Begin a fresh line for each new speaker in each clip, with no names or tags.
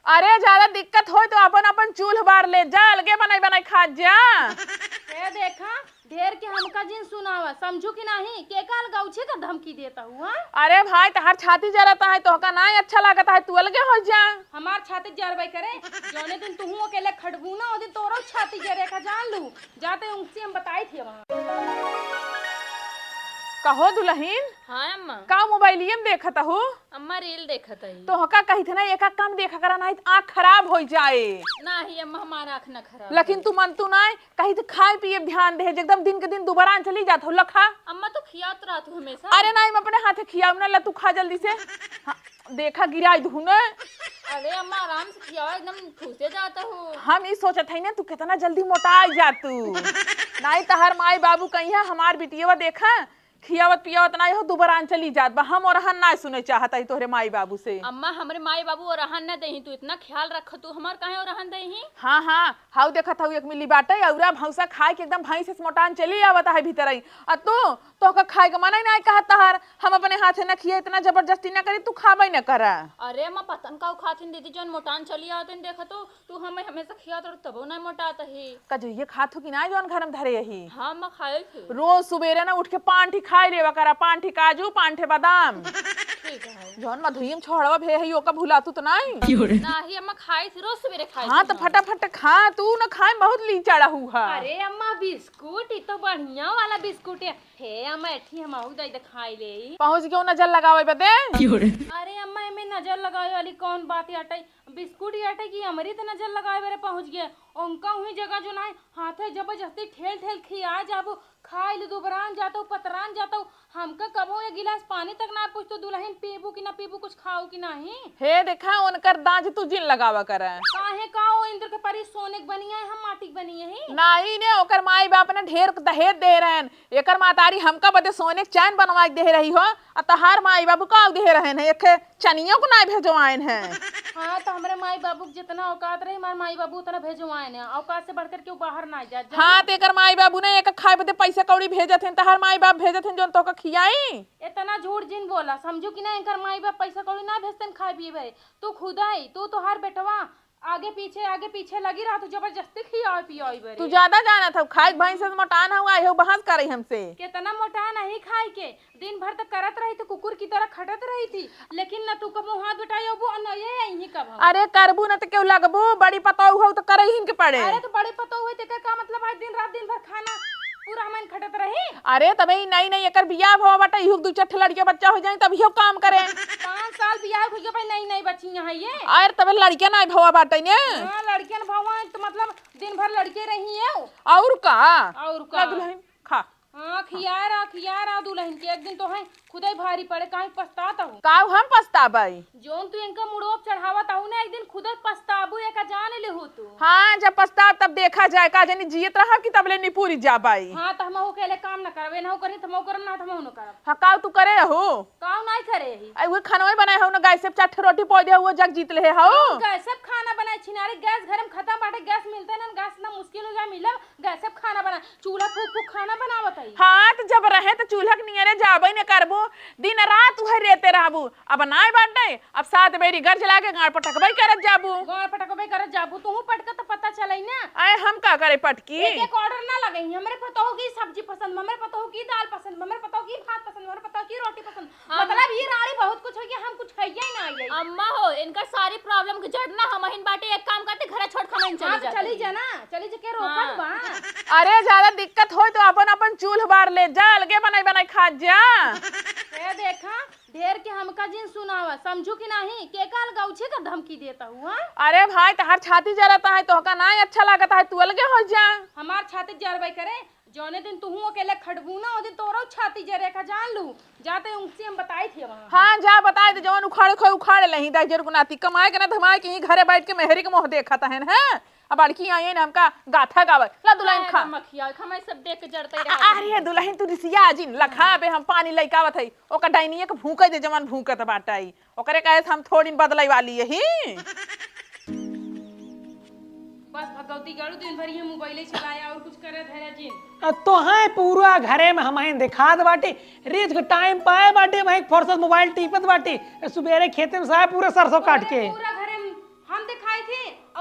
अरे ज्यादा दिक्कत हो तो अपन अपन चूल्ह बार ले जा, अलगे बनाई बनाई खा जा।
ए देखा ढेर के हमका जिन सुनावा समझू कि नहीं के काल गौछे का धमकी देता हुआ।
अरे भाई तहार छाती जरता है तो का ना अच्छा लगता है, तू अलगे हो जा।
हमार छाती जरबई करे जौने दिन तू अकेले खड़बू ना ओ दिन तोरो छाती जरे का जान लू जाते उनसे हम बताई थी वहां।
कहो दुल्हीन
हाँ अम्मा।
का मोबाइलियम देखत हो?
अम्मा रील देखत है।
तो का कही थे ना एक काम देखा करा नहीं आँख खराब हो जाए।
नहीं अम्मा हमारा आँख ना खराब।
लेकिन तू मन तू ना कहीं तो खाए पिए ध्यान दे, एकदम दिन के दिन दोबारा चली जात हो लखा।
अम्मा तो खियात रहा तू हमेशा।
अरे नहीं मैं अपने हाथे खियाऊ ना, तू खा जल्दी से। हाँ, देखा गिरा धू ने।
अरे अम्मा आराम से खियाओ, एकदम ठूसे जाता हूँ।
हम ये सोचत है ना तू कितना जल्दी मोटा जा तू। नहीं तहार माई बाबू कहीं है हमार बिटिया देखा खियावत पियावत ना हो दोबारा चली जात बा, हम और हन ना सुने चाहता ही तोहरे माई बाबू से।
अम्मा हमरे माई बाबू और रहन न दही, तू इतना ख्याल रख तू हमार काहे और रहन दही।
हाँ हाँ हाउ देखत हूँ एक मिली बाटे औरा भौसा खाए के एकदम भैंस से मोटान चली आवत है भीतर ही। आ तो का खाए के मना नहीं कहत तहार, हम अपने हाथे न खिए इतना जबरदस्ती न करी, तू खाबे न करा।
अरे अम्मा पतन का खातिन दीदी जौन मोटान चली आवत देखा तो तू हमें हमेशा खियात और तबो ना मोटाता ही।
कजो ये खात हो कि ना जौन घर में धरे यही।
हाँ अम्मा खाए थे
रोज सुबेरे ना उठ के पांठी खाए लेवा करा, पांठी काजू पांठे बादाम।
ठीक है।
जौन मधुइम छोड़वा भे है ओका भुला तू तो नहीं।
नहीं अम्मा खाई थी रोज सवेरे खाई।
हाँ तो फटाफट खा, तू न खाए बहुत ली चढ़ा हुआ।
अरे अम्मा बिस्कुट ई तो बढ़िया वाला बिस्कुट है। हे अम्मा एठी हम आऊ दई खाई ले।
पहुंच गयो नजर लगावे बदे।
अरे अम्मा एमे नजर लगावे वाली कौन बात है अटई बिस्कुट अटई की हमारी तो नजर लगावे बेरे पहुंच गया। उनका हुई जगह जो ना हाथे जबरदस्ती ठेल ठेल खिया जाबो खाई ले दोबरान जाता हूँ पतरान जाता हूँ। हमका कबो एक गिलास पानी तक ना पूछतो दुल्हन पीबू कि ना पीबू कुछ खाओ कि नहीं।
हे देखा उनकर दांज तू जिन लगावा करे।
काहे का ओ इंद्र के परी सोने के बनी है हम माटी के बनी है।
नहीं ने ओकर माई बाप ने ढेर दहेज दे रहन, एकर मातारी हमका बदे सोने के चैन बनवा के दे रही हो और तहार माई बाबू का दे रहन है एक चनियों को ना भेजवाइन है।
हाँ तो हमारे माई बाबू जितना औकात रही हमारे माई बाबू उतना भेजवाए ने औकात से बढ़कर क्यों बाहर ना जा।
हाँ तो एकर माई बाबू ने एक खाए बदे पैसा कौड़ी भेजत हैं, तहार माई बाप भेजत हैं जोन तो का खियाई।
इतना झूठ जिन बोला समझू कि ना इनकर माई बाप पैसा कौड़ी ना भेजते खाए पिए भाई। तू खुद आई तू हर बेटवा आगे पीछे लगी रहा तू जबरदस्ती खियाओ पियाओ बरे।
तू ज्यादा जाना था खाए भैंस से मोटान हुआ है बहस करे हमसे।
कितना मोटा नहीं खाई के दिन भर तक करत रही थी कुकुर की तरह खटत रही थी लेकिन न तू कबो हाथ बिठाई अबू न ये यही कब।
अरे करबू न तो क्यों लगबू, बड़ी पता हो तो करे ही के पड़े।
अरे तो बड़े पता हुए ते का मतलब है दिन भर खाना पूरा मन खटत रही।
अरे तबे नई नई एकर बियाह भवा बाटा इहो दू चार लड़के बच्चा हो जाए तब इहो काम करे।
5 साल बियाह हो गया भाई नई बच्ची है ये।
अरे तबे लड़कियां ना भवा बाटा ने।
हां लड़कियन भवा तो मतलब दिन भर लड़के रही है
और का
दुल्हन
खा।
हाँ खियारा दुल्हन के एक दिन तो है खुदे भारी पड़े काहे पछताता हूँ।
का हम पछताबई
जोन तू इनका मुड़ोप चढ़ावत हूँ ना एक दिन खुदे पछताबू एक जान ले हो तू।
हाँ जब पछताब तब देखा जाए का जानी जियत रहा कि तबले निपूरी जाबाई।
हाँ तो हम अकेले काम न करबे ना करी तो करम ना हम न करब।
हाँ का तू करे हो
काम नहीं करे ही
आई वो खाना बनाए हो ना गाय से चार रोटी पौ दे वो जग जीत ले हो।
गैस सब खाना बनाए छिनारे गैस घर में खत्म बाटे गैस मिलता ना गैस ना मुश्किल हो जाए मिलब गैस सब खाना बना चूल्हा फूक खाना बनावत है।
हाँ तो जब रहे तो चूल्हा के नियरे जाबई ने करबो दिन रात उहे रहते रहबू। अब नाय बाटे अब 7 बेरी घर चला के गाड़ पटकबई करत जाबू।
गाड़ पटकबई करत जाबू तू पटक तो पता चलई ना।
आए हम का करे पटकी
एक ऑर्डर ना लगई हमरे पता हो की सब्जी पसंद हमरे पता हो की दाल पसंद हमरे पता हो की भात पसंद हमरे पता हो की रोटी पसंद। मतलब ये रानी बहुत कुछ हो गया हम कुछ खाइए ही ना आइए।
अम्मा हो इनका सारी प्रॉब्लम के जड़ ना हम हिन बाटे एक काम करते घर छोड़ खाना चली जाते।
चली जा ना चली जा के रोकत बा।
अरे ज्यादा दिक्कत हो तो अपन चूल्ह बार ले जा, अलगे बनाई खा जा।
ए देखा ढेर के हमका जिन सुनावा समझू कि नहीं के काल गौछे का धमकी देता हुआ।
अरे भाई तहार छाती जरता है तो का ना अच्छा लगता है, तू अलगे हो जा।
हमार छाती जरबई करे जौने दिन तू अकेले खड़बू ना ओ दिन तोरो छाती जरे का जान लू जाते उनसे हम बताई थी वहां।
हाँ जा बताए तो जवन उखाड़ लही दाई जर गुनाती कमाए के ना धमाए के घरे बैठ के मेहरी के मुंह देखता है ना। अब लड़की आई है ना हमका गाथा गावत ला दुल्हन खा
मखिया हमें सब देख के जड़ते रह।
अरे दुल्हन तू रिसिया जिन लखा बे हम पानी लइकावत है ओका डाइनिए के भूके दे जवन भूकत बाटाई ओकरे कहे हम थोड़ी बदलाई वाली यही।
बस भगवती गाड़ू दिन भर ये मोबाइल चलाया और कुछ करे धैर्य जिन
तो है पूरा घरे में हमारे दिखात बाटे रेत के टाइम पाए बाटे वही फुर्सत मोबाइल टीपत बाटे सुबेरे खेते में साहब पूरा सरसों काट के
पूरा घरे हम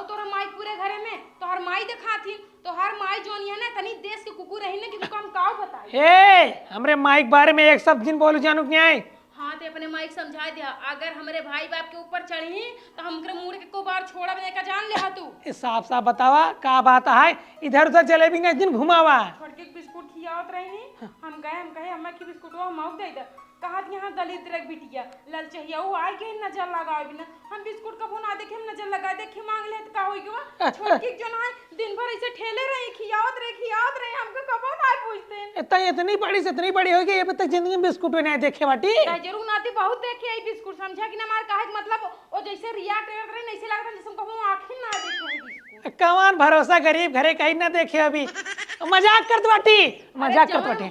और तोहर माई पूरे घरे में तोहर माई दिखाथी तोहर माई जोन है ना तनी देश के कुकुर रही ना कि तू काम काव बताई।
ए हमरे माइक बारे में एक शब्द जिन बोलू जानू क्या है?
हाँ ते अपने माई समझा दिया अगर हमरे भाई बाप के ऊपर चढ़ी तो हमके मुड़ के को बार छोड़ा बने का जान ले तू।
साफ साफ बतावा का बात है? इधर उधर जलेबी ने दिन घुमावा
छोटके बिस्कुट खियावत रही नी हम कहे अम्मा की बिस्कुट वो माउक दे दे कहा यहाँ दलित रख बिटिया लल चाहिए वो आए के नजर लगाए बिना हम बिस्कुट कबो ना देखे हम नजर लगा देखे मांग ले तो का होई गवा छोटकी जो ना दिन भर ऐसे ठेले रही खियावत रहे हमको कबो ना पूछते
इतनी बड़ी से इतनी बड़ी हो गई अभी तक जिंदगी में बिस्कुट भी नहीं देखे बाटी।
जरूर नाती बहुत देखे आई बिस्कुट समझा कि ना मार काहे मतलब वो जैसे रिएक्ट करत रहे ऐसे लगता जैसे कबो आंखें ना देखे बिस्कुट।
कमान भरोसा गरीब घरे कहीं ना देखे अभी मजाक करत बाटी मजाक करत बाटी।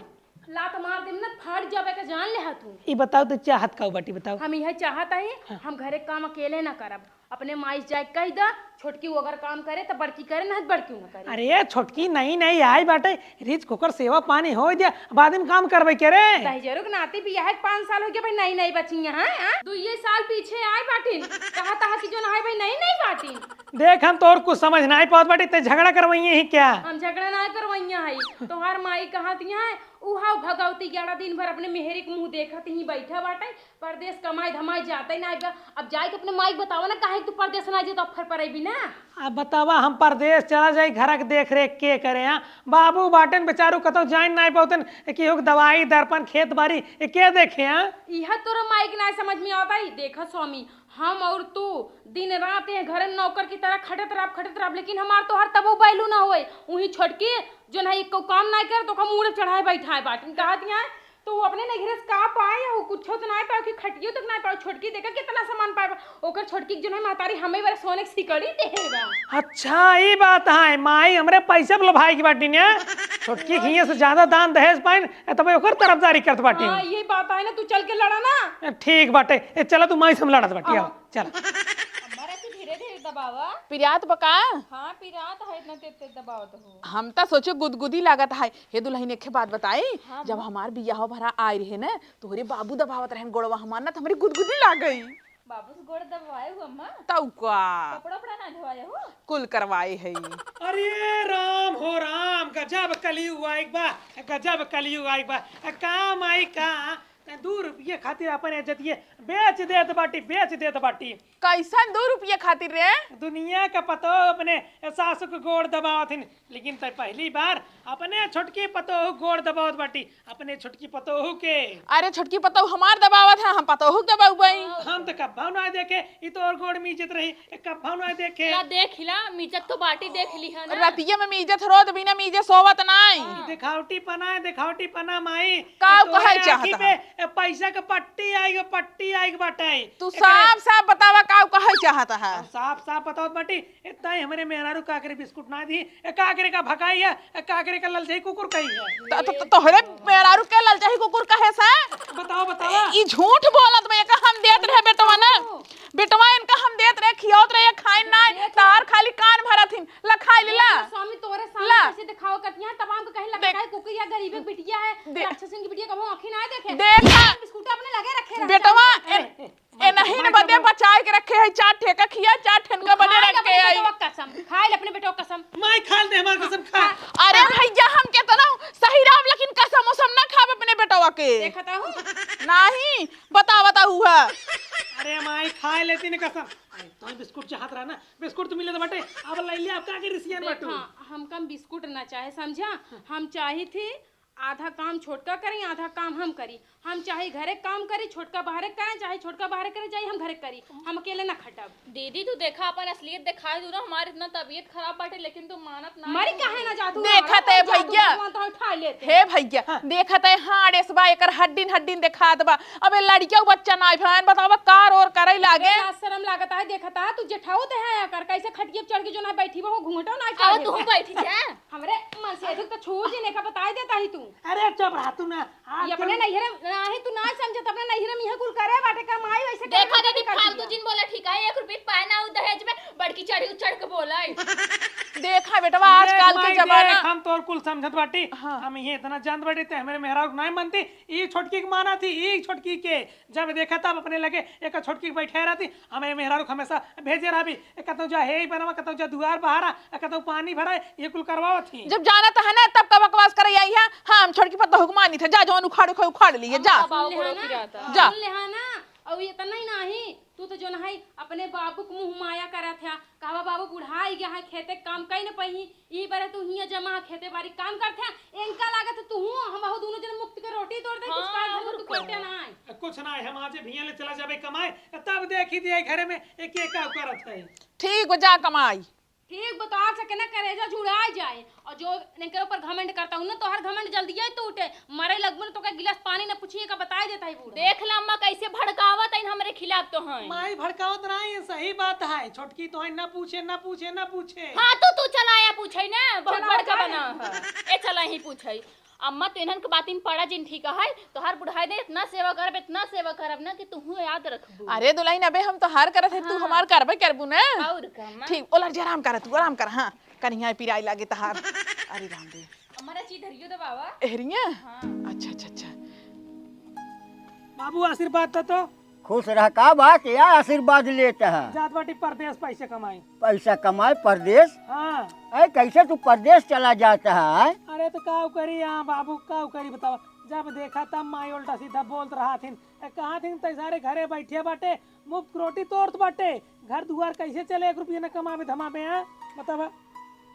लात मार देम ना फाड़ जाबे का जान ले तू।
ई बताओ तो चाहत का बाटी बताओ।
हम यह चाहता है हम घरे काम अकेले ना करब अपने माई जाए कह दा छोटकी वो अगर काम करे तो बड़की करे ना बड़की ना करे।
अरे छोटकी नहीं आई बाटे रिच कुकर सेवा पानी हो दिया बाद में काम करबे के रे।
जरूर नाती भी है 5 साल हो गया भाई नहीं बची यहाँ 2 साल पीछे आए बाटिन कहा था कि जो ना भाई नहीं बाटिन।
देख हम तो और कुछ समझ ना पात बाटी ते झगड़ा करवाइए ही क्या?
हम झगड़ा ना करवाइया है तोहार माई कहा दिया है उहा भगवती 11 दिन भर अपने मेहरी के मुंह देखत ही बैठा बाटे परदेश कमाई धमाई जाते ना अब जाए के अपने माई बतावा ना काहे तू परदेश ना जे तो अफर पड़े भी ना।
अब बतावा हम परदेश चला जाए घर के देख रेख के करे बाबू बाटन बेचारू कतो जाइन नहीं पाउतन कि हो दवाई दर्पण खेत बाड़ी के देखे
यह तोरा माई के ना समझ में आता ही देखा स्वामी हम और तू दिन रात ये घर नौकर की तरह खटत रह लेकिन हमार तो हर तबो बैलू ना होए वही छोटकी जो ना एक काम ना कर तो मुड़ चढ़ाए बैठा है बाटन कहा दिया तो वो अपने नहीं का पाए हो कुछ तो ना पाओ कि खटियो तक ना पाओ छोटकी देखा कितना सामान पाए ओकर छोटकी जो है मातारी हमें बार सोने की सिकड़ी देगा।
अच्छा ये बात है माई हमरे पैसे बोलो भाई की बाटी ने छोटकी खिए से ज्यादा दान दहेज पाइन तब ओकर तरफदारी करत बाटी।
हां ये बात है ना तू चल के लड़ा ना
ठीक बाटे चलो तू माई से हम लड़त बाटी आओ चल
धीरे दबावा
पिरात बका
हाँ पिरात है इतना तेज दबावत हो।
हम तो सोचे गुदगुदी लागत है हे दुल्हन एक बात बताई जब हमार बियाह भरा आए रहे ना तोहरे बाबू दबावत रहे गोड़वा हमार ना हमारी गुदगुदी लाग गई।
बाबू से गोड़ दबाए हो अम्मा
तौ का
कपड़ा उपड़ा ना धोए हो
कुल करवाए है।
अरे राम हो राम गजब कलयुग आइक बा गजब कलयुग आइक बा काम आई का 2 रुपये खातिर अपन इज्जतिये बेच देत बाटी
कैसा 2 रुपये खातिर रे
दुनिया का पतो अपने सासु को गोड़ दबावथिन लेकिन तय पहली बार अपने छोटकी पतोहू गोड़ दबावत बाटी अपने छोटकी पतोहू के।
अरे छोटकी पतोहू हमार दबावत है हम पतोहू दबाऊ बई
हम तो कब्बा ना देखे ई तो और गोड़ में इज्जत रही कब्बा ना देखे
ला देख ला मिजत तो बाटी देख ली है ना
रतिया में इज्जत रोद बिना मीजे सोवत नहीं
दिखावटी पना माई
काऊ
तो
कहे
आँखी
चाहता
पे पैसा का पट्टी आएगी बाटे
तू साफ बतावा काऊ कहे चाहता है।
साफ बताओ बाटी इतना ही हमारे मेहरारू काकरे बिस्कुट ना दी काकरे का भगाई है काकरे का ललचाई कुकुर कही है
तोहरे मेहरारू के ललचाही कुकुर कहे से
बताओ
ई झूठ बोलत बे का हम देत रहे बेटवा इनका हम देत रहे खियावत रहे खाइन ना तार खाली कान भरथिन ला खाई लीला
स्वामी तोरे सामने कैसे दिखाओ कटिया तमाम को कहीं लगा है कुकुर या गरीब बिटिया है राक्षसन की बिटिया कबो आंखें ना देखे
देखा
बिस्कुट अपने लगे रखे
बेटवा ए नहीं न बदे बचाए के रखे है 4 ठेका खिया 4 ठेनका बदे रखे है
कसम खाए अपने बेटो कसम
मैं खा दे हमार कसम खा।
अरे भैया हम के तना सही राम लेकिन कसम उसम ना खाब अपने बेटवा के
देखता हूं
नहीं बता हुआ
अरे माई खाए लेती ने कसम तो बिस्कुट चाहत रहा ना बिस्कुट तो मिले तो बटे अब ले लिया आपका के रिसियन बटू
हम कम बिस्कुट ना चाहे समझा हम चाही थी आधा काम छोटका करी आधा काम हम करी हम चाहे घरे काम करी छोटका बाहर करें चाहे छोटका बाहर करे जाए हम घरे करी हम अकेले ना खटब।
दीदी तू देखा अपन असलियत दिखा दू ना हमारी इतना तबीयत खराब बाटे लेकिन तू मानत ना
मरी काहे ना जातू
देखत है भैया
तो उठा लेते
हे भैया देखत है हां रेसबा एकर हड्डीन देखात बा अबे लड़किया बच्चा ना भैन बतावा कार और करे लागे
शर्म लागत है देखता है तू जेठाऊ दे है कर कैसे खटिया चढ़ के जो ना बैठी वो घूंघटो ना
आओ तू बैठी जा
हमरे मन से अधिक तो छू जी ने का बता देता ही तू
अरे चुप रह तू ना
ये अपने नहीं है तू ना समझत अपने नहीं है मिया कुल करे बाटे का माई वैसे
देखा दीदी फालतू जिन बोला ठीक है 1 रुपया पाए ना दहेज में बड़की चढ़ी चढ़ के बोला
देखा बेटवा आजकल के जमाना।
हम तोर कुल समझत बाटी।
हाँ।
हम ये इतना जानत बाटी ते हमारे मेहरा नहीं मनती। ई छोटकी के माना थी, ई छोटकी के जब देखा तब अपने लगे एक छोटकी के बैठे रहती। हमारे मेहरा हमेशा भेजे रही, कहता जा हे बनवा, कहता जा दुआर बहारा, कहता पानी भरा, ये कुल करवाओ थी।
जब जाना था है ना तब का बकवास करे आई है। हाँ हम छोटकी पत्ता हुक्मानी थे, जा जौन उखाड़ उखाड़ लिए जा जा।
और इतना ही नहीं, तू तो जो नहीं अपने बाबू को मुंह माया करा था, कहा बाबू बुढ़ा गया है, खेते काम कई न पही, ई बारे तू हिया जमा खेते बारी काम करते हैं। इनका लागत तू हम बहु दोनों जन मुक्त के रोटी तोड़ दे, कुछ कर तू करते ना
कुछ ना है। हम आज भिया ले चला जाबे कमाए, तब देखी दिए घरे में एक एक का करत है।
ठीक हो जा कमाई।
ठीक बता सके ना करेजा जुड़ा जाए। और जो इनके ऊपर घमंड करता हूं ना तो हर घमंड जल्दी ही टूटे, मरे लगबन तो का गिलास पानी न पूछिए का बता देता है बूढ़ा।
देख ला अम्मा कैसे भड़कावत है हमरे खिलाफ तो है।
माई भड़कावत नहीं, सही बात है। छोटकी तो है ना पूछे ना पूछे ना पूछे।
हाँ तू चलाया पूछे ना, बहुत बड़का बना है। ए चला ही पूछे अम्मा तो इन्हन के बातिन पड़ा जिन ठीक है तो हर बुढ़ाई दे इतना सेवा करब, इतना सेवा करब ना कि तू याद रखबू।
अरे दुल्हन अबे हम तो हार करत है, तू हमार करबे करबू ना।
और का अम्मा
ठीक ओला जी आराम कर, तू आराम कर। हाँ कन्हैया पिराई लागे तहार। अरे राम रे
हमारा चीज धरियो दे बाबा।
एहरिया अच्छा अच्छा अच्छा।
बाबू आशीर्वाद तो
खुश रह का बात या आशीर्वाद लेता है।
जात बाटी परदेश पैसे कमाई।
पैसा कमाए परदेश?
हाँ।
अरे कैसे तू परदेश चला जाता है?
अरे तो काऊ करी यहाँ बाबू, काऊ करी बतावा। जब देखा तब माई उल्टा सीधा बोलत रहा थी, कहा थी ते सारे घरे बैठे बाटे, मुफ्त रोटी तोड़त बाटे, घर दुआर कैसे चले, 1 रुपया न कमावे धमावे हैं बतावा।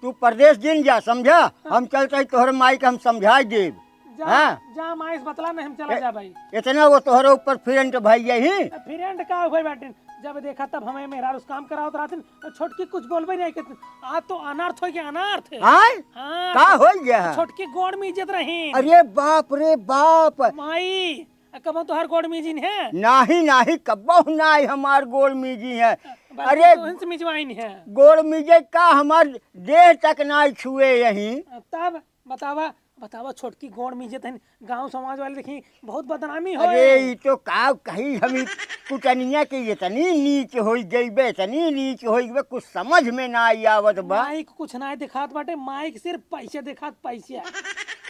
तू परदेश दिन जा, समझा? हम चलते तोहर माई के हम समझा देब।
जा माइस बतला नहीं हम चला जा भाई।
इतना वो तोहरे ऊपर फिरंट भाई यही
फिरेंड का हुए बैठे। जब देखा तब हमें मेहरा उस काम करावत रहती, छोटकी कुछ बोलबे नहीं कहती। आज तो अनर्थ हो गया, अनर्थ।
हाँ का हो गया?
छोटकी गोड़ में इज्जत रही।
अरे बाप रे बाप
माई कब तो हर गोड़ मीजिन है।
नाही नाही कब्बो नाही हमार गोड़ मीजी है।
अरे तो मिजवाइन है।
गोड़ मीजे का हमार देह तक ना छुए यही।
तब बतावा बतावा छोटकी गोड़ में इज्जत है, गांव समाज वाले देखी बहुत बदनामी हो।
अरे ये तो का कही हम कुटनिया के इतनी नीच हो गई, इतनी नीच हो गई, कुछ समझ में ना आई आवत बा।
माइक कुछ ना दिखात बाटे, माइक सिर्फ पैसे दिखात पैसे।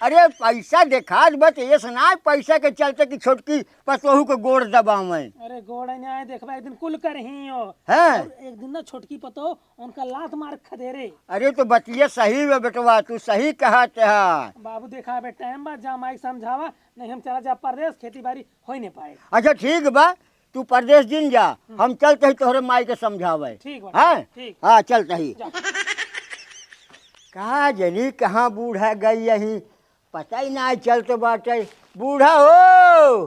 अरे पैसा दिखात बट ये सुना पैसा के चलते कि छोटकी पतोहू को गोड़ दबावे।
अरे गोड़ नहीं आए देखबा एक दिन कुल करही हो।
हैं?
एक दिन ना छोटकी पतो उनका लात मार खदेरे।
अरे तो बतिया सही है बेटवा, तू सही कहत है।
बाबू देखा बे टाइम बाद जा माइक समझावा, नहीं हम चला जा परदेश, खेती बाड़ी हो नहीं पाए।
अच्छा ठीक बा, तू परदेश दिन जा, हम चलते ही तोहरे माई के समझावे।
ठीक बा,
हाँ
ठीक।
हाँ चलते ही। कहा जनी कहाँ बूढ़ा गई यही पता ही ना चलते बाटे। बूढ़ा हो,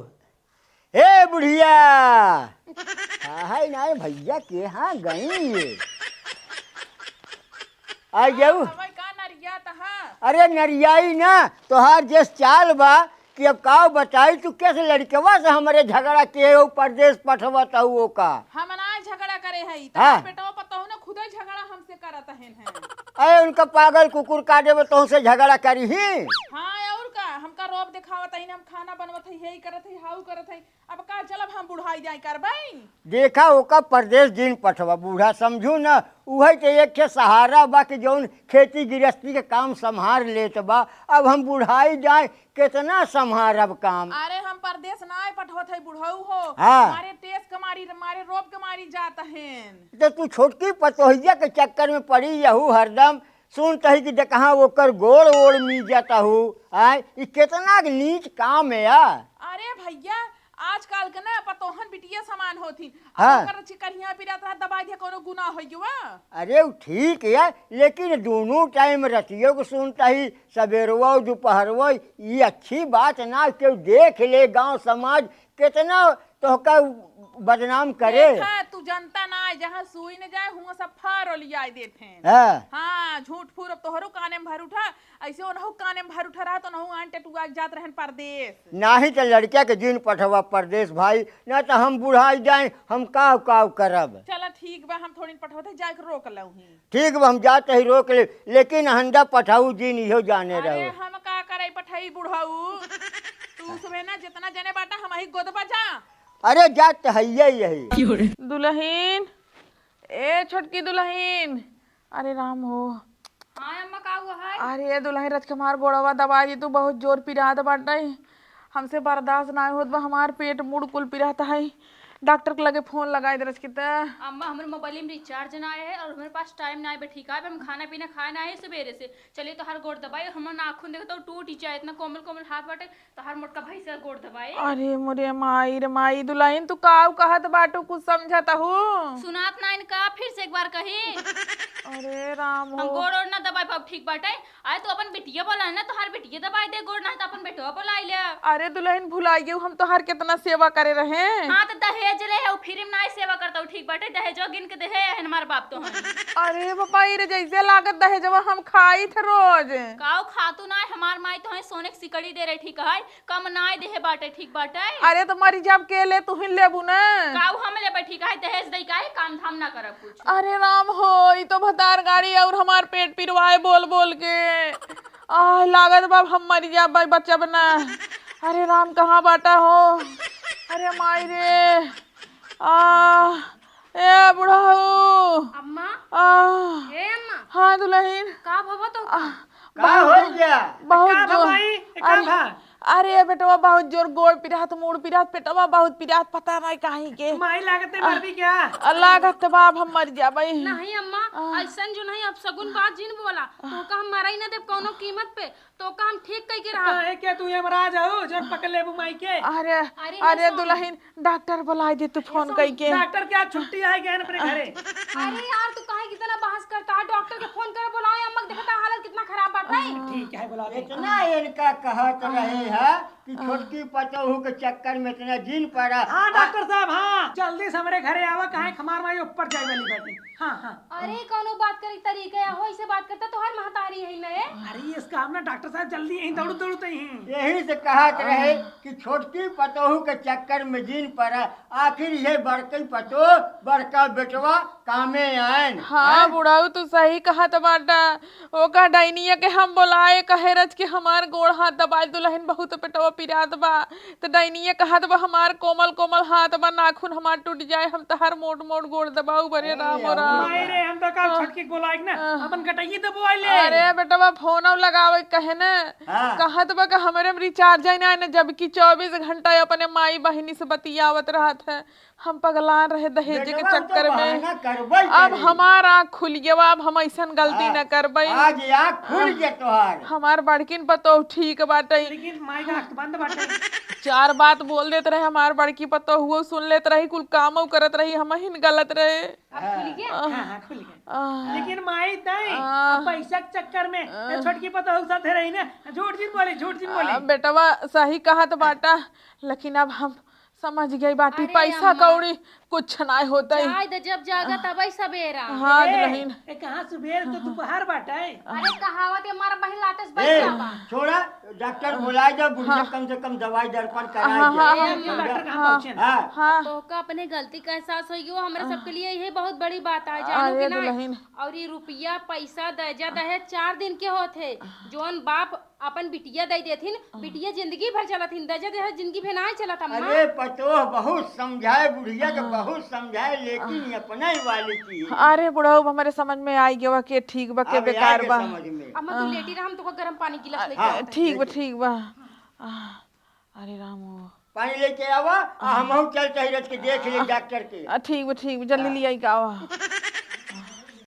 हे बुढ़िया, है ना भैया के हाँ गई ये आ जाऊ। अरे नरियाई ना तोहार जैस चाल बा कि अब का बताई तू कैसे लड़कवा से हमारे झगड़ा के हो परदेश पठवत हो का।
हम ना झगड़ा करे है
हाँ।
बेटा पता हो ना खुद ही झगड़ा हमसे करत है।
अरे उनका पागल कुकुर काटे में तो से झगड़ा करी ही।
हाँ और का हमका रोब दिखावत है, हम खाना बनवत है, यही करत है, हाउ करत है। अब का चलब हम बुढ़ाई जाई करबई।
देखा ओका परदेश दिन पठवा बूढ़ा समझू ना, उहे तो एक के सहारा बा कि जौन खेती गृहस्थी के काम संभार लेत बा। अब हम बुढ़ाई जाए कितना संभारब काम।
अरे हम परदेश ना पठवत है बुढ़ऊ हो।
हाँ।
मारे टेस कमारी मारे रोब कमारी जात हैं।
तो तू छोटकी पतोहिया के चक्कर में पड़ी यहू हरदम सुनता ही कि कहाँ ओकर गोड़ ओड़ मिल जाता हूँ। आय ये कितना नीच काम है यार।
अरे भैया आजकल के ना पतोहन बिटिया समान होती।
हाँ।
अगर चिकनिया पिराता दबाई दे कोनो गुनाह हो गया।
अरे वो ठीक है लेकिन दोनों टाइम रतियों को सुनता ही सवेरवा दोपहरवा, ये अच्छी बात ना। क्यों देख ले गांव समाज कितना तो का बदनाम करे।
देखा तू जनता ना आए, जहाँ सुई न जाए हुआ सब फार लिया देते हैं।
हाँ।
हाँ झूठ फूर अब तोहरो काने में भर उठा, ऐसे ओनहु काने में भर उठा रहा तो नहु आंटे टुआ जात रहन परदेश।
ना ही तो लड़किया के दिन पठवा परदेश भाई, ना तो हम बुढ़ाई जाए हम काव काव करब।
चला ठीक बा हम थोड़ी पठवते जाके रोक लऊही।
ठीक बा हम जाते ही रोक ले, लेकिन हंडा पठाऊ दिन इहो जाने
अरे
रहो।
हम का करे पठाई बुढ़ाऊ। तू सुबह ना जितना जने बाटा हम ही गोदबा जा।
अरे जात है यही।
दुल्हन ए छोटकी दुल्हन, अरे राम हो
हाँ अम्मा का हुआ है?
अरे दुल्हन रच के हमार गोड़वा दबा दी तू बहुत जोर पिरात बाटे हमसे बर्दाश्त ना होत बा हमार पेट मुड़ कुल पिरात है डॉक्टर के लगे फोन लगाए दे रच के त
अम्मा हमारे मोबाइल में रिचार्ज ना है और हमारे पास टाइम ना है ठीक है हम खाना पीना खाए ना है सवेरे से चलिए तो हर गोड़ दबाई और हमारा नाखून देखो तो टूट ही जाए इतना कोमल कोमल हाथ बाटे तो हर मोटका भाई से गोड़ दबाए।
अरे मोरे माई रे माई दुल्हन तू काव कहत बाटू कुछ समझता हूँ
सुनात ना इनका फिर से एक बार कही
अरे राम
हम
हो
गोड़ और ना दबाई पाब ठीक बाटे आए तो अपन बेटिया बोला ना तो हर बेटिया दबाई दे गोड़ ना तो अपन बेटवा बोलाई ले।
अरे दुल्हन भुलाई गई हम तो हर कितना सेवा करे रहे
हाँ तो दहेज ले है फिर ना सेवा करता हूँ ठीक बाटे दहेज गिन के दे है हमारे बाप तो हैं।
अरे बाबा रे जैसे लागत दहे जब हम खाई थे रोज
काऊ खातू ना हमार माई तो है सोने की सिकड़ी दे रहे ठीक है कम ना दे बाटे ठीक बाटे।
अरे तो मरी जब के ले तू ही लेबू ना
काऊ हम ले ठीक है दहेज दई का है काम धाम ना करब कुछ।
अरे राम हो ई तो भतार गाड़ी और हमार पेट पिरवाए बोल बोल के आह लागत बाब हम मरी जा भाई बच्चा बना। अरे राम कहाँ बाटा हो अरे माई रे ए बुढ़ा हो
अम्मा ए अम्मा
हाँ दुल्हन
का भवा तो
का हो गया?
बहुत
का
जोर
भाई का भा
अरे बेटवा बहुत जोर गोड़ पिरात मुड़ पिरात पेटवा बहुत पिरात पता नहीं कहीं के
माई लागत है मर भी क्या?
अल्लाह का बाप हम मर जा भाई
नहीं अम्मा ऐसन जो नहीं अब सगुन बात जिन बोला तो का हम मराई ना देव कोनो कीमत पे तो का हम ठीक कह के रहा
है क्या तू यमराज हो जो पकड़ ले माई के?
अरे अरे दुल्हन डॉक्टर बुला दे तू फोन कई के
डॉक्टर क्या छुट्टी आए गए अपने घरे?
अरे यार तू काहे कितना बहस करता है डॉक्टर के फोन कर बुलाओ अम्मा देखता हालत कितना खराब बात है।
ठीक है बुला दे।
इतना इनका कहत रहे है कि छोटकी पतोहू के चक्कर में इतना जिन पड़ा।
हाँ डॉक्टर साहब हाँ जल्दी से हमारे घरे आवा कहाँ खमार माई ऊपर जाए वाली बेटी। हाँ हाँ
अरे कोनो बात करे तरीका है हो ऐसे बात करता तो हर महतारी है नए
अरे इस काम ना डॉक्टर साहब जल्दी यहीं दौड़ दौड़ तो ही
यही से कहत रहे कि छोटकी पतोहू के चक्कर में जिन पड़ा आखिर ये बड़की पतो बड़का बेटवा कामे आयन।
हाँ बुढ़ाऊ तू सही कहा तो बाटा वो कह डाइनिया के हम बोलाए कहे रच के हमार गोड़ हाथ दबाए दुल्हन बहुत पेटवा पिरात बा तो डाइनिया कहत बा हमार कोमल कोमल हाथ बा नाखून हमार टूट जाए हम तो हर मोट मोट गोड़ दबाऊ बरे राम हो राम।
माई रे हम तो कल छटकी बोला ना अपन कटाइए तो बोल ले।
अरे बेटवा फोन लगावे कहे न
हाँ।
कहत बा कि हमारे में रिचार्ज है ना जबकि 24 घंटा अपने माई बहिनी से बतियावत रहत है हम पगलान रहे दहेज के
बेटवा, हम तो
चक्कर में
बहाना करबै
अब
करी।
हमारा आँख खुल गया अब हम ऐसा गलती न करबै
आज आँख खुल गया तोहार।
हमार बड़किन पतो ठीक बाटे
लेकिन माई का आँख बंद बाटे।
चार बात बोल देत रहे हमार बड़की पतो हुआ सुन लेत रही कुल काम करत रही हम ही गलत रहे
खुल गया
हाँ हाँ खुल गए।
आह,
लेकिन माई नहीं पैसा के चक्कर में छोटकी पता हो साथे रही ना झूठ झूठ बोली।
बेटवा सही कहत बाटा लेकिन अब हम समझ गई बाटी
अरे
पैसा
अम्मा।
कौड़ी कुछ ना होता है
चाय दे जब जागा तब ही सवेरा
हाँ दुल्हन
ए कहाँ सुबेर तो दोपहर बाटे।
अरे कहावत है हमारा बहन लातेस बच
ए,
जाबा
छोड़ा डॉक्टर बुलाए दो बुढ़िया कम से कम दवाई दर्पण कराए
डॉक्टर कहाँ पहुँचे ना?
हाँ
हाँ
तो का अपने गलती का एहसास होगी वो हमारे सबके लिए ये बहुत बड़ी बात है
अरे
जानो कि
दुल्हन।
ना और ये रुपया पैसा दहेजा दहेज 4 दिन के होते जोन बाप अपन बिटिया दे देथिन बिटिया जिंदगी भर चलथिन दहेजा दहेज जिंदगी भर ना चलत अम्मा
अरे पतोह बहुत समझाए बुढ़िया के बहुत समझाए लेकिन अपना ही वाली की
अरे बुढ़ाऊ हमारे समझ में आई गया के ठीक बा के
अब
बेकार
आएगा
बा
समझ में।
अम्मा तू लेटी रह हम तो गर्म पानी गिलास लेके
हाँ,
आते
ठीक बा अरे राम
पानी लेके आवा हमहू चल चाहिए के देख ले डॉक्टर के।
ठीक बा जल्दी ले आई का